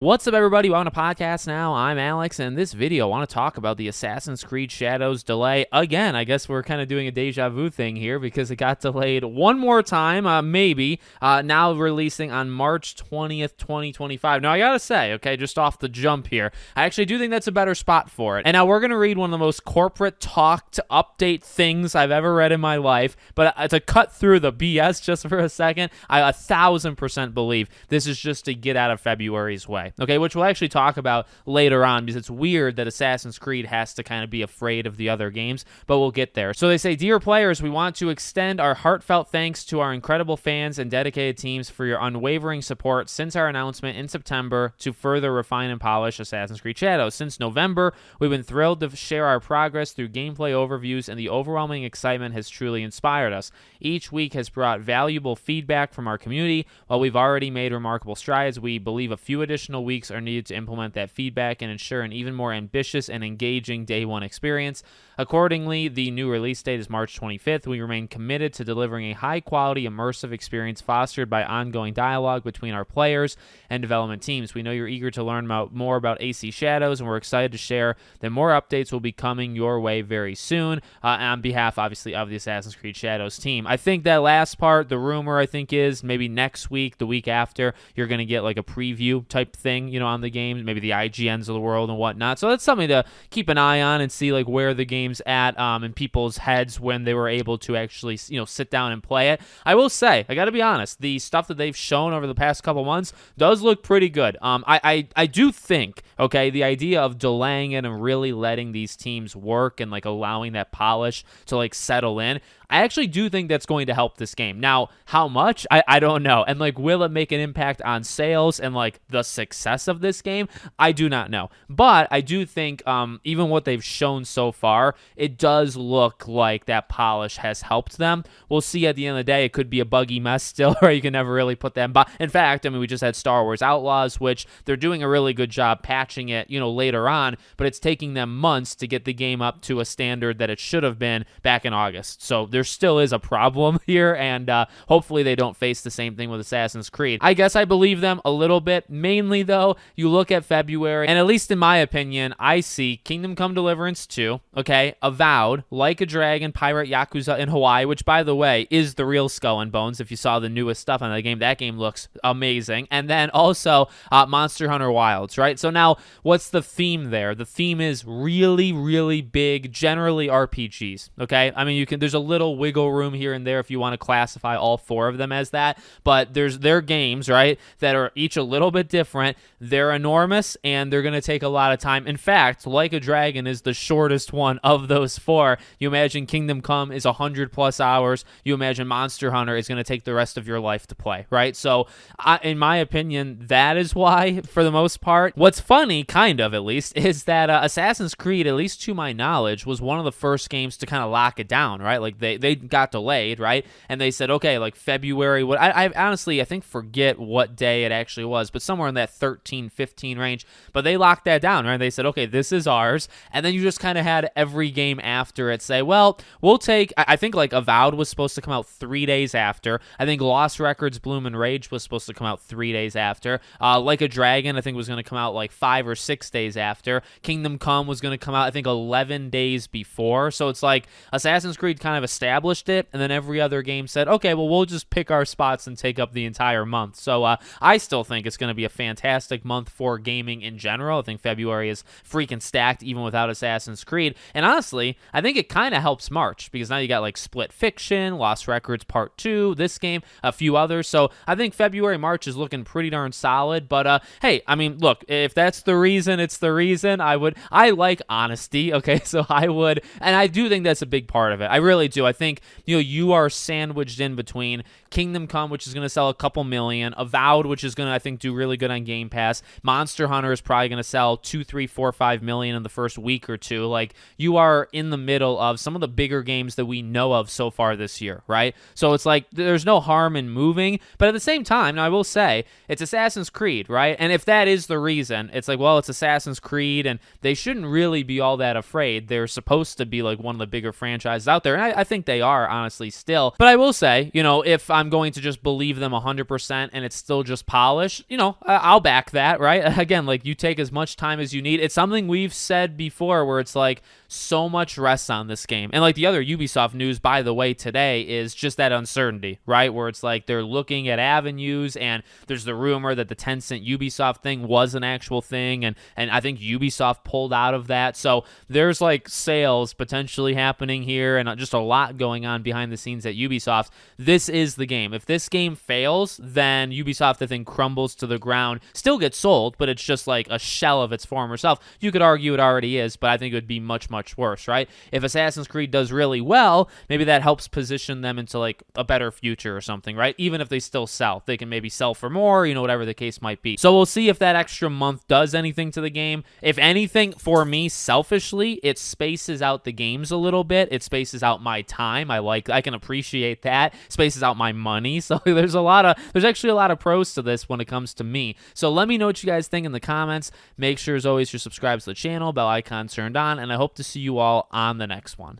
What's up, everybody? Welcome to Podcast Now. I'm Alex, and in this video, I want to talk about the Assassin's Creed Shadows delay. Again, I guess we're kind of doing a deja vu thing here because it got delayed one more time, maybe, now releasing on March 20th, 2025. Now, I gotta say, okay, just off the jump here, I actually do think that's a better spot for it. And now we're going to read one of the most corporate talk to update things I've ever read in my life, but to cut through the BS just for a second, I 1000% believe this is just to get out of February's way. Okay, which we'll actually talk about later on because it's weird that Assassin's Creed has to kind of be afraid of the other games, but we'll get there. So they say, "Dear players, we want to extend our heartfelt thanks to our incredible fans and dedicated teams for your unwavering support since our announcement in September to further refine and polish Assassin's Creed Shadows. Since November, we've been thrilled to share our progress through gameplay overviews, and the overwhelming excitement has truly inspired us. Each week has brought valuable feedback from our community. While we've already made remarkable strides, we believe a few additional weeks are needed to implement that feedback and ensure an even more ambitious and engaging day one experience. Accordingly, the new release date is March 25th. We remain committed to delivering a high-quality, immersive experience fostered by ongoing dialogue between our players and development teams. We know you're eager to learn more about AC Shadows, and we're excited to share that more updates will be coming your way very soon." On behalf, obviously, of the Assassin's Creed Shadows team. I think that last part, the rumor, I think, is maybe next week, the week after, you're going to get like a preview type thing, on the game, maybe the IGNs of the world and whatnot. So that's something to keep an eye on and see like where the game's at in people's heads when they were able to actually, sit down and play it. I will say, I got to be honest, the stuff that they've shown over the past couple months does look pretty good. I do think, okay, the idea of delaying it and really letting these teams work and like allowing that polish to like settle in, I actually do think that's going to help this game. Now, how much? I don't know. And like, will it make an impact on sales and like the success of this game? I do not know. But I do think even what they've shown so far, it does look like that polish has helped them. We'll see at the end of the day. It could be a buggy mess still, or you can never really put them by. In fact, I mean, we just had Star Wars Outlaws, which they're doing a really good job patching it, later on, but it's taking them months to get the game up to a standard that it should have been back in August. So there still is a problem here, and hopefully they don't face the same thing with Assassin's Creed. I guess I believe them a little bit. Mainly, though, you look at February, and at least in my opinion, I see Kingdom Come Deliverance 2, okay, Avowed, Like a Dragon, Pirate Yakuza in Hawaii, which, by the way, is the real Skull and Bones. If you saw the newest stuff on the game, that game looks amazing. And then also Monster Hunter Wilds, right? So now, what's the theme there? The theme is really, really big, generally RPGs, okay? I mean, there's a little wiggle room here and there if you want to classify all four of them as that, but their games, right, that are each a little bit different. They're enormous, and they're going to take a lot of time. In fact, Like a Dragon is the shortest one of those four. You imagine Kingdom Come is 100+ hours. You imagine Monster Hunter is going to take the rest of your life to play, right? So, in my opinion, that is why, for the most part. What's funny, kind of at least, is that Assassin's Creed, at least to my knowledge, was one of the first games to kind of lock it down, right? Like, they got delayed, right? And they said, okay, like February, I honestly, I think, forget what day it actually was, but somewhere in that 13, 15 range. But they locked that down, right? They said, okay, this is ours. And then you just kind of had every game after it say, well, we'll take, I think like Avowed was supposed to come out 3 days after. I think Lost Records, Bloom and Rage was supposed to come out 3 days after. Like a Dragon, I think, was going to come out like 5 or 6 days after. Kingdom Come was going to come out, I think, 11 days before. So it's like Assassin's Creed kind of established it, and then every other game said, okay, well, we'll just pick our spots and take up the entire month. So I still think it's going to be a fantastic month for gaming in general. I think February is freaking stacked even without Assassin's Creed. And honestly, I think it kind of helps March because now you got like Split Fiction, Lost Records Part 2, this game, a few others. So I think February, March is looking pretty darn solid. But hey, I mean, look, if that's the reason, it's the reason. I like honesty, okay? So I would, and I do think that's a big part of it. I really do. I think, you are sandwiched in between Kingdom Come, which is going to sell a couple million, Avowed, which is going to, I think, do really good on Game Pass. Monster Hunter is probably going to sell 2, 3, 4, 5 million in the first week or two. Like, you are in the middle of some of the bigger games that we know of so far this year, right? So it's like, there's no harm in moving, but at the same time, now I will say, it's Assassin's Creed, right? And if that is the reason, it's like, well, it's Assassin's Creed, and they shouldn't really be all that afraid. They're supposed to be like one of the bigger franchises out there, and I think they are, honestly, still. But I will say, if I'm going to just believe them 100% and it's still just polish, I'll back that, right? Again, like, you take as much time as you need. It's something we've said before where it's like so much rests on this game. And like the other Ubisoft news, by the way, today is just that uncertainty, right? Where it's like they're looking at avenues, and there's the rumor that the Tencent Ubisoft thing was an actual thing. And I think Ubisoft pulled out of that. So there's like sales potentially happening here and just a lot going on behind the scenes at Ubisoft. This is the game. If this game fails, then Ubisoft, I think, crumbles to the ground. Still gets sold, but it's just like a shell of its former self. You could argue it already is, but I think it would be much, much worse, right? If Assassin's Creed does really well, maybe that helps position them into like a better future or something, right? Even if they still sell, they can maybe sell for more, whatever the case might be. So we'll see if that extra month does anything to the game. If anything, for me, selfishly, it spaces out the games a little bit. It spaces out my time. I can appreciate that. Spaces out my money. So there's actually a lot of pros to this when it comes to me. So let me know what you guys think in the comments. Make sure, as always, you're subscribed to the channel, bell icon turned on, and I hope to see you all on the next one.